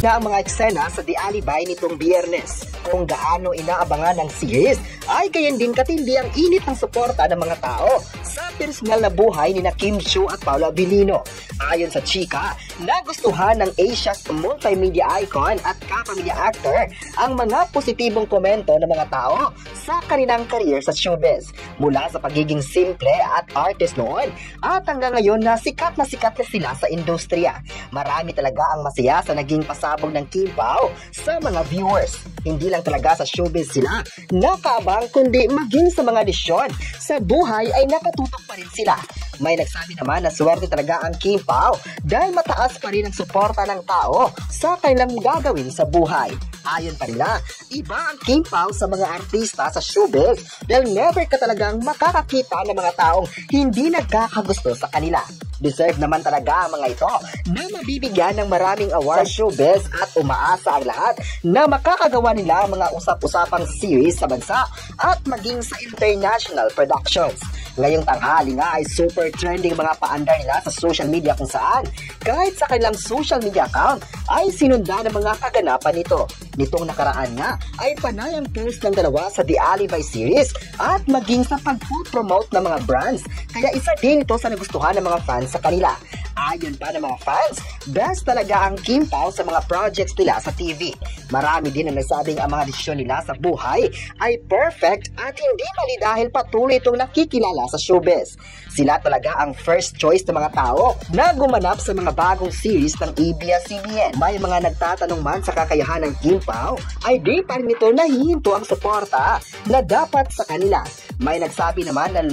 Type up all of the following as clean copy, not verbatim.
na ang mga eksena sa The Alibay nitong Biyernes. Kung gaano inaabangan ng series, ay gayon din katindi ang init ng suporta ng mga tao sa personal na buhay ni Kim Chiu at Paolo Abilino. Ayon sa chika, nagustuhan ng Asia's multimedia icon at kapamilya actor ang mga positibong komento ng mga tao sa kanilang career sa showbiz. Mula sa pagiging simple at artist noon at hanggang ngayon na sikat na sila sa industriya. Marami talaga ang masaya sa naging pasabog ng Kim Pao sa mga viewers. Hindi lang talaga sa showbiz sila nakaabang kundi maging sa mga desisyon sa buhay ay nakatutok pa rin sila. May nagsabi naman na swerte talaga ang Kim Pao dahil mataas pa rin ang suporta ng tao sa kanilang gagawin sa buhay. Ayon pa nila, iba ang Kim Pao sa mga artista sa showbiz dahil never ka talagang makakakita ng mga taong hindi nagkakagusto sa kanila. Deserve naman talaga ang mga ito na mabibigyan ng maraming awards sa showbiz at umaasa ang lahat na makakagawa nila ang mga usap-usapang series sa bansa at maging sa international productions. Ngayong tanghali nga ay super trending mga paandar nila sa social media kung saan kahit sa kanilang social media account ay sinundan ng mga kaganapan nito. Nitong nakaraan nga ay panay ang post ng dalawa sa The Alibay series at maging sa pag-promote ng mga brands. Kaya isa din ito sa nagustuhan ng mga fans sa kanila. Ayon pa ng mga fans, best talaga ang Kim Pao sa mga projects nila sa TV. Marami din ang nagsabing ang mga desisyon nila sa buhay ay perfect at hindi mali dahil patuloy itong nakikilala sa showbiz. Sila talaga ang first choice ng mga tao na gumanap sa mga bagong series ng ABS-CBN. May mga nagtatanong man sa kakayahan ng Kim Pao ay di pa rin ito nahihinto ang suporta na dapat sa kanila. May nagsabi naman na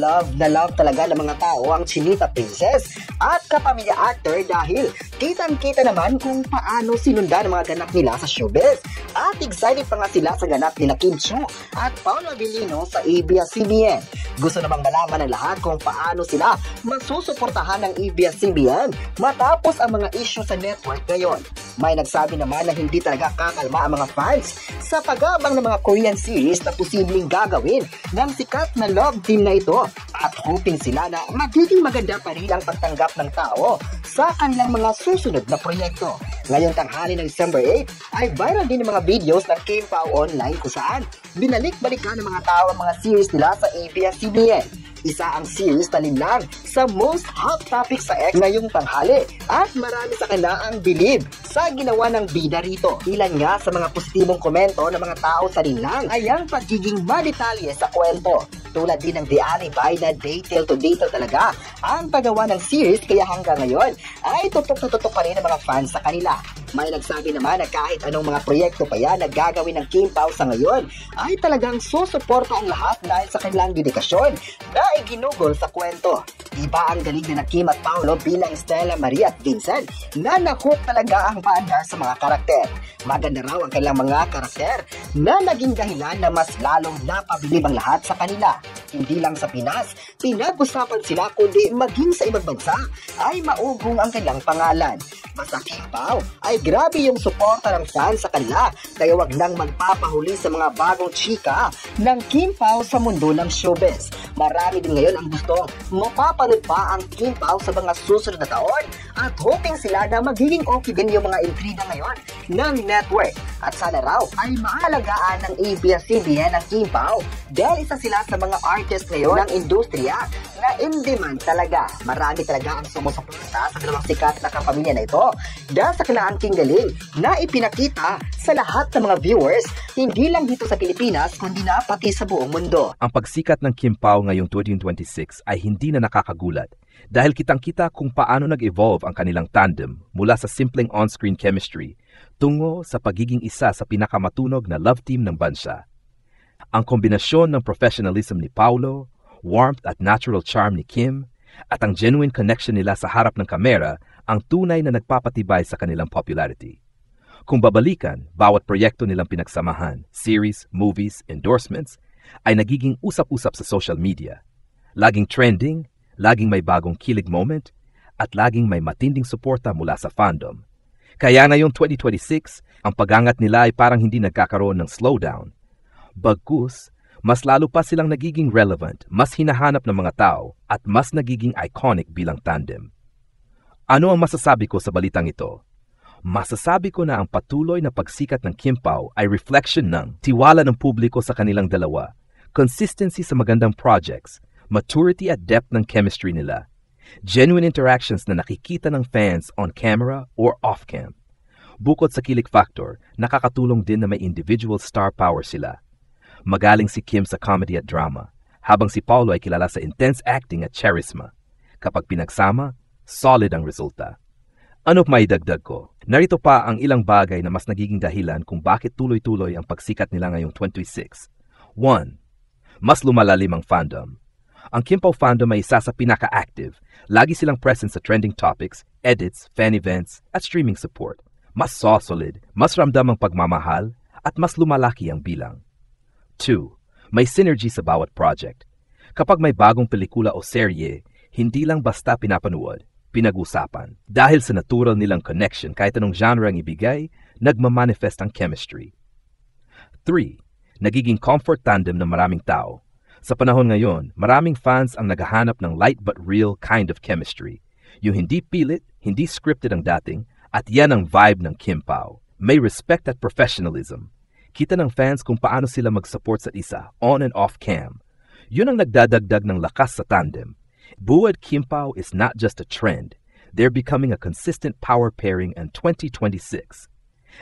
love talaga ng mga tao ang Chinita Princess at kapamilya actor dahil kitang-kita naman kung paano sinundan ang mga ganap nila sa showbiz. At excited pa nga sila sa ganap ni Kim Chiu at Paolo Abilino sa ABS-CBN. Gusto namang malaman ng lahat kung paano sila masusuportahan ng ABS-CBN matapos ang mga issue sa network ngayon. May nagsabi naman na hindi talaga kakalma ang mga fans sa pag-aabang ng mga Korean series na posibleng gagawin ng sikat na love team na ito at hoping sila na magiging maganda pa rin ang pagtanggap ng tao sa kanilang mga susunod na proyekto. Ngayong tanghali ng December 8 ay viral din ang mga videos ng Kim Pao online kung saan binalik-balikan ng mga tao ang mga series nila sa ABS-CBN. Isa ang series na linlang sa most hot topic sa X ngayong tanghali at marami sa kanila ang bilib sa ginawa ng bida rito. Ilan nga sa mga positibong komento ng mga tao sa linlang ay ang pagiging madetalye sa kwento. Tulad din ng The Alibay na detail to detail talaga ang paggawa ng series kaya hanggang ngayon ay tutok na tutok pa rin ang mga fans sa kanila. May nagsabi naman na kahit anong mga proyekto pa yan na gagawin ng Kim Pao sa ngayon ay talagang susuporta ang lahat dahil sa kanilang dedikasyon na iginugol sa kwento. Iba ang galing na Kim at Paolo bilang Stella Marie at Vincent na nahook talaga ang paandar sa mga karakter. Maganda raw ang kanilang mga karakter na naging dahilan na mas lalong napabilib ang lahat sa kanila. Hindi lang sa Pinas, pinag-usapan sila kundi maging sa ibang bansa ay maugong ang kanilang pangalan. Basta Kim Pao ay grabe yung suporta ng fans sa kanila kaya wag nang magpapahuli sa mga bagong chika ng Kim Pao sa mundo ng showbiz. Marami din ngayon ang gusto mapapanood pa ang Kim Pao sa mga susunod na taon at hoping sila na magiging okay din yung mga intriga ngayon ng network. At sana raw ay maalagaan ng ABS-CBN ng Kim Pao dahil isa sila sa mga artist ngayon ng industriya na in demand talaga. Marami talaga ang sumusuporta sa dalawang sikat na kapamilya na ito dahil sa kanilang galing na ipinakita sa lahat ng mga viewers, hindi lang dito sa Pilipinas kundi na pati sa buong mundo. Ang pagsikat ng Kim Pao ngayong 2026 ay hindi na nakakagulat dahil kitang-kita kung paano nag-evolve ang kanilang tandem mula sa simpleng on-screen chemistry tungo sa pagiging isa sa pinakamatunog na love team ng bansa. Ang kombinasyon ng professionalism ni Paolo, warmth at natural charm ni Kim, at ang genuine connection nila sa harap ng kamera ang tunay na nagpapatibay sa kanilang popularity. Kung babalikan, bawat proyekto nilang pinagsamahan, series, movies, endorsements, ay nagiging usap-usap sa social media. Laging trending, laging may bagong kilig moment, at laging may matinding suporta mula sa fandom. Kaya ngayong 2026, ang pag-angat nila ay parang hindi nagkakaroon ng slowdown. Bagkus, mas lalo pa silang nagiging relevant, mas hinahanap ng mga tao, at mas nagiging iconic bilang tandem. Ano ang masasabi ko sa balitang ito? Masasabi ko na ang patuloy na pagsikat ng Kim Pao ay reflection ng tiwala ng publiko sa kanilang dalawa, consistency sa magandang projects, maturity at depth ng chemistry nila, genuine interactions na nakikita ng fans on camera or off-cam. Bukod sa kilig factor, nakakatulong din na may individual star power sila. Magaling si Kim sa comedy at drama, habang si Paulo ay kilala sa intense acting at charisma. Kapag pinagsama, solid ang resulta. Ano may dagdag ko? Narito pa ang ilang bagay na mas nagiging dahilan kung bakit tuloy-tuloy ang pagsikat nila ngayong 26. 1. Mas lumalalim ang fandom. Ang Kim Pao fandom ay isa sa pinaka-active. Lagi silang present sa trending topics, edits, fan events, at streaming support. Mas solid, mas ramdam ang pagmamahal, at mas lumalaki ang bilang. 2. May synergy sa bawat project. Kapag may bagong pelikula o serye, hindi lang basta pinapanood, pinag-usapan. Dahil sa natural nilang connection kahit anong genre ang ibigay, nagmamanifest ang chemistry. 3. Nagiging comfort tandem ng maraming tao. Sa panahon ngayon, maraming fans ang naghahanap ng light but real kind of chemistry. Yung hindi pilit, hindi scripted ang dating, at yan ang vibe ng Kim Pao. May respect at professionalism. Kita ng fans kung paano sila mag-support sa isa, on and off cam. Yun ang nagdadagdag ng lakas sa tandem. Buad Kim Pao is not just a trend. They're becoming a consistent power pairing in 2026.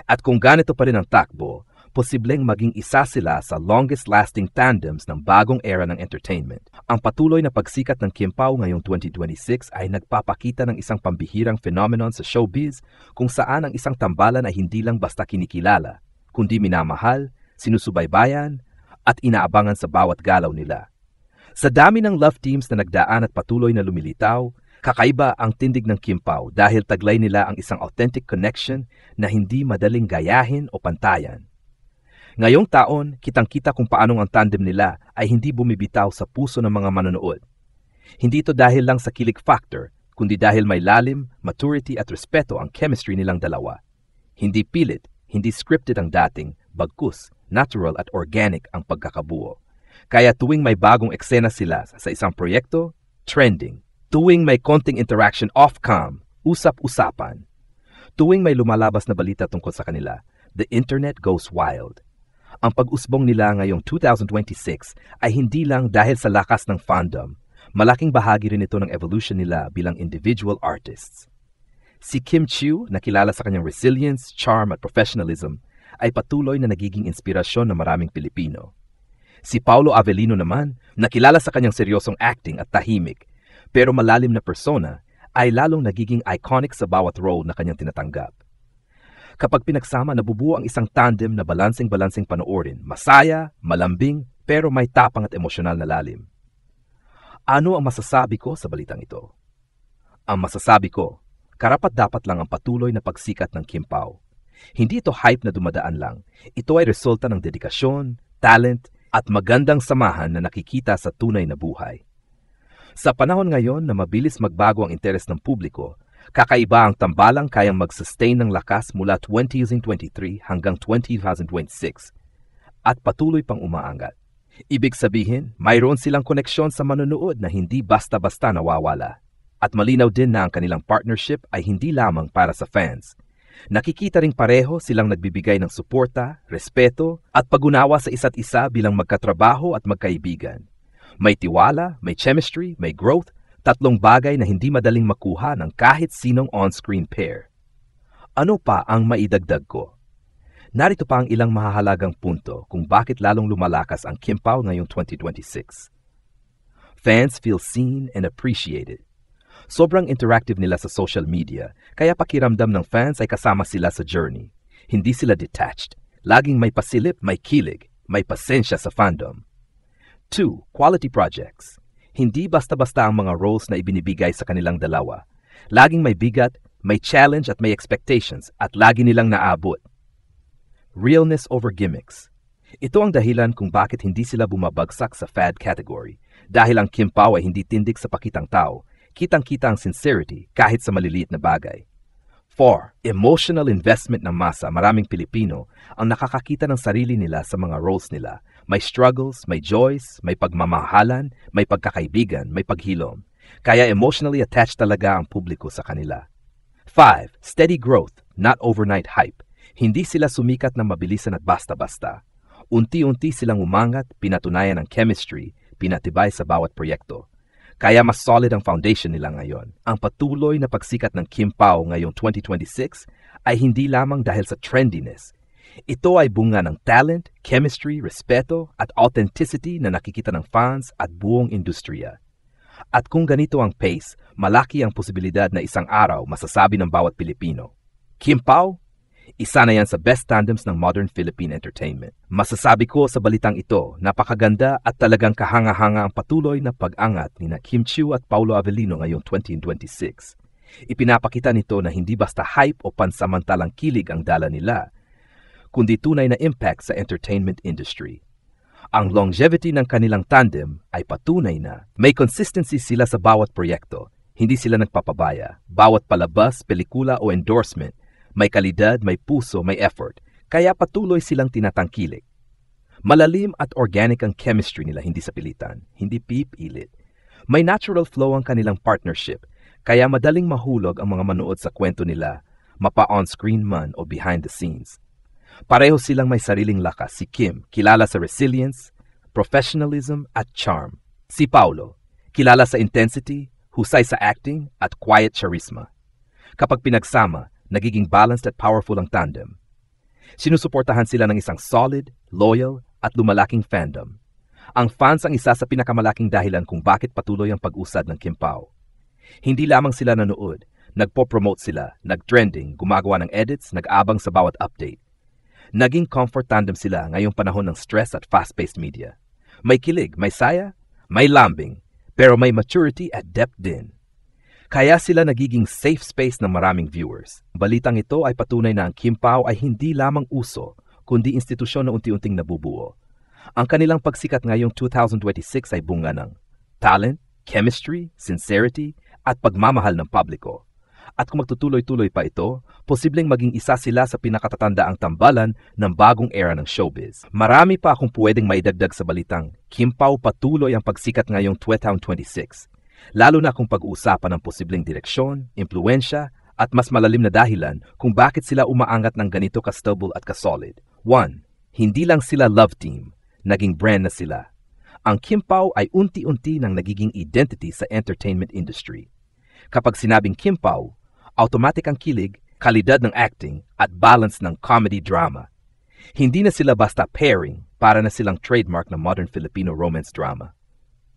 At kung ganito pa rin ang takbo, posibleng maging isa sila sa longest-lasting tandems ng bagong era ng entertainment. Ang patuloy na pagsikat ng Kim Pao ngayong 2026 ay nagpapakita ng isang pambihirang phenomenon sa showbiz kung saan ang isang tambalan ay hindi lang basta kinikilala, kundi minamahal, sinusubaybayan, at inaabangan sa bawat galaw nila. Sa dami ng love teams na nagdaan at patuloy na lumilitaw, kakaiba ang tindig ng Kim Pao dahil taglay nila ang isang authentic connection na hindi madaling gayahin o pantayan. Ngayong taon, kitang-kita kung paanong ang tandem nila ay hindi bumibitaw sa puso ng mga manonood. Hindi ito dahil lang sa kilig factor, kundi dahil may lalim, maturity at respeto ang chemistry nilang dalawa. Hindi pilit, hindi scripted ang dating, bagkus, natural at organic ang pagkakabuo. Kaya tuwing may bagong eksena sila sa isang proyekto, trending. Tuwing may konting interaction off-cam, usap-usapan. Tuwing may lumalabas na balita tungkol sa kanila, the internet goes wild. Ang pag-usbong nila ngayong 2026 ay hindi lang dahil sa lakas ng fandom. Malaking bahagi rin ito ng evolution nila bilang individual artists. Si Kim Chiu, na kilala sa kanyang resilience, charm at professionalism, ay patuloy na nagiging inspirasyon ng maraming Pilipino. Si Paulo Avellino naman, na kilala sa kanyang seryosong acting at tahimik, pero malalim na persona, ay lalong nagiging iconic sa bawat role na kanyang tinatanggap. Kapag pinagsama, nabubuo ang isang tandem na balansing-balansing panoorin, masaya, malambing, pero may tapang at emosyonal na lalim. Ano ang masasabi ko sa balitang ito? Ang masasabi ko, karapat-dapat lang ang patuloy na pagsikat ng Kim Pao. Hindi ito hype na dumadaan lang. Ito ay resulta ng dedikasyon, talent, at magandang samahan na nakikita sa tunay na buhay. Sa panahon ngayon na mabilis magbago ang interes ng publiko, kakaiba ang tambalang kayang mag-sustain ng lakas mula 2023 hanggang 2026 at patuloy pang umaangat. Ibig sabihin, mayroon silang koneksyon sa manonood na hindi basta-basta nawawala. At malinaw din na ang kanilang partnership ay hindi lamang para sa fans. Nakikita ring pareho silang nagbibigay ng suporta, respeto, at pag-unawa sa isa't isa bilang magkatrabaho at magkaibigan. May tiwala, may chemistry, may growth, tatlong bagay na hindi madaling makuha ng kahit sinong on-screen pair. Ano pa ang maidagdag ko? Narito pa ang ilang mahahalagang punto kung bakit lalong lumalakas ang Kim Pao ngayong 2026. Fans feel seen and appreciated. Sobrang interactive nila sa social media, kaya pakiramdam ng fans ay kasama sila sa journey. Hindi sila detached. Laging may pasilip, may kilig, may pasensya sa fandom. 2. Quality projects. Hindi basta-basta ang mga roles na ibinibigay sa kanilang dalawa. Laging may bigat, may challenge at may expectations at lagi nilang naabot. Realness over gimmicks. Ito ang dahilan kung bakit hindi sila bumabagsak sa fad category. Dahil ang Kim Pao ay hindi tindig sa pakitang tao, kitang-kita ang sincerity kahit sa maliliit na bagay. 4. Emotional investment ng masa. Maraming Pilipino ang nakakakita ng sarili nila sa mga roles nila. May struggles, may joys, may pagmamahalan, may pagkakaibigan, may paghilom. Kaya emotionally attached talaga ang publiko sa kanila. 5. Steady growth, not overnight hype. Hindi sila sumikat ng mabilisan at basta-basta. Unti-unti silang umangat, pinatunayan ang chemistry, pinatibay sa bawat proyekto. Kaya mas solid ang foundation nila ngayon. Ang patuloy na pagsikat ng Kim Pao ngayong 2026 ay hindi lamang dahil sa trendiness. Ito ay bunga ng talent, chemistry, respeto at authenticity na nakikita ng fans at buong industriya. At kung ganito ang pace, malaki ang posibilidad na isang araw masasabi ng bawat Pilipino, Kim Pao, isa na yan sa best tandems ng modern Philippine entertainment. Masasabi ko sa balitang ito, napakaganda at talagang kahanga-hanga ang patuloy na pag-angat ni Kim Chiu at Paulo Avellino ngayong 2026. Ipinapakita nito na hindi basta hype o pansamantalang kilig ang dala nila, kundi tunay na impact sa entertainment industry. Ang longevity ng kanilang tandem ay patunay na may consistency sila sa bawat proyekto. Hindi sila nagpapabaya. Bawat palabas, pelikula o endorsement, may kalidad, may puso, may effort. Kaya patuloy silang tinatangkilik. Malalim at organic ang chemistry nila, hindi sa pilitan, hindi pipilit. May natural flow ang kanilang partnership, kaya madaling mahulog ang mga manood sa kwento nila, mapa-on-screen man o behind the scenes. Pareho silang may sariling lakas. Si Kim, kilala sa resilience, professionalism at charm. Si Paulo, kilala sa intensity, husay sa acting at quiet charisma. Kapag pinagsama, nagiging balanced at powerful ang tandem. Sinusuportahan sila ng isang solid, loyal at lumalaking fandom. Ang fans ang isa sa pinakamalaking dahilan kung bakit patuloy ang pag-usad ng Kim Pao. Hindi lamang sila nanood, nagpo-promote sila, nag-trending, gumagawa ng edits, nag-abang sa bawat update. Naging comfort tandem sila ngayong panahon ng stress at fast-paced media. May kilig, may saya, may lambing, pero may maturity at depth din. Kaya sila nagiging safe space ng maraming viewers. Balitang ito ay patunay na ang Kim Pao ay hindi lamang uso, kundi institusyon na unti-unting nabubuo. Ang kanilang pagsikat ngayong 2026 ay bunga ng talent, chemistry, sincerity, at pagmamahal ng publiko. At kung magtutuloy-tuloy pa ito, posibleng maging isa sila sa pinakatatandaang tambalan ng bagong era ng showbiz. Marami pa akong pwedeng maidagdag sa balitang Kim Pao patuloy ang pagsikat ngayong 2026. Lalo na kung pag-uusapan ng posibleng direksyon, impluensya, at mas malalim na dahilan kung bakit sila umaangat ng ganito ka-stable at ka-solid. 1. Hindi lang sila love team, naging brand na sila. Ang Kim Pao ay unti-unti nang nagiging identity sa entertainment industry. Kapag sinabing Kim Pao, automatic ang kilig, kalidad ng acting, at balance ng comedy-drama. Hindi na sila basta pairing, para na silang trademark ng modern Filipino romance drama.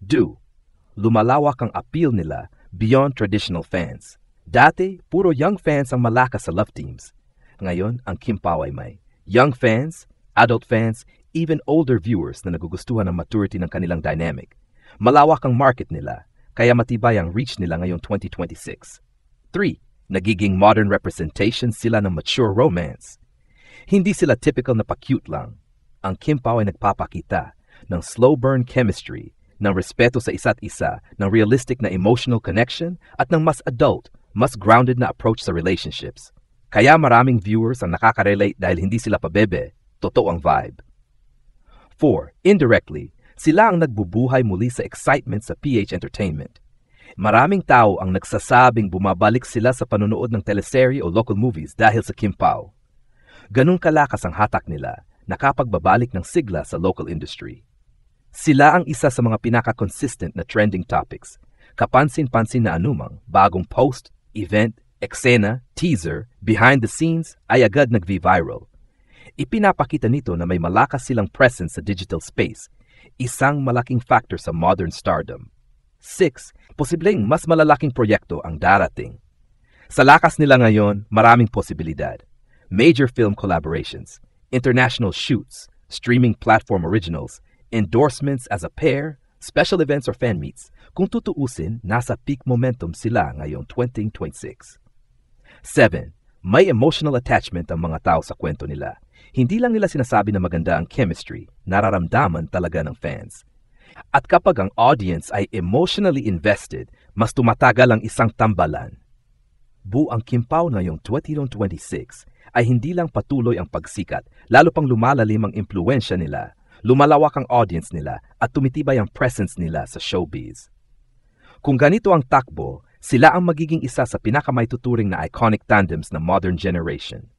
2. Lumalawak ang appeal nila beyond traditional fans. Dati, puro young fans ang malakas sa love teams. Ngayon, ang Kim Pao ay may young fans, adult fans, even older viewers na nagugustuhan ng maturity ng kanilang dynamic. Malawak ang market nila, kaya matibay ang reach nila ngayong 2026. 3. Nagiging modern representation sila ng mature romance. Hindi sila typical na pa-cute lang. Ang Kim Pao ay nagpapakita ng slow burn chemistry, ng respeto sa isa't isa, ng realistic na emotional connection, at ng mas adult, mas grounded na approach sa relationships. Kaya maraming viewers ang nakaka-relate dahil hindi sila pabebe, totoo ang vibe. 4. Indirectly, sila ang nagbubuhay muli sa excitement sa PH Entertainment. Maraming tao ang nagsasabing bumabalik sila sa panonood ng teleserye o local movies dahil sa Kim Pao. Ganun kalakas ang hatak nila, nakapagbabalik ng sigla sa local industry. Sila ang isa sa mga pinaka-consistent na trending topics. Kapansin-pansin na anumang bagong post, event, eksena, teaser, behind the scenes ay agad nag-viral. Ipinapakita nito na may malakas silang presence sa digital space, isang malaking factor sa modern stardom. 6. Posibleng mas malalaking proyekto ang darating. Sa lakas nila ngayon, maraming posibilidad. Major film collaborations, international shoots, streaming platform originals, endorsements as a pair, special events or fan meets. Kung tutuusin, nasa peak momentum sila ngayong 2026. 7. May emotional attachment ang mga tao sa kwento nila. Hindi lang nila sinasabi na maganda ang chemistry, nararamdaman talaga ng fans. At kapag ang audience ay emotionally invested, mas tumatagal ang isang tambalan. Buang Kim Pao ngayong 2026 ay hindi lang patuloy ang pagsikat, lalo pang lumalalim ang impluensya nila. Lumalawak ang audience nila at tumitibay ang presence nila sa showbiz. Kung ganito ang takbo, Sila ang magiging isa sa pinakamaituturing na iconic tandems ng modern generation.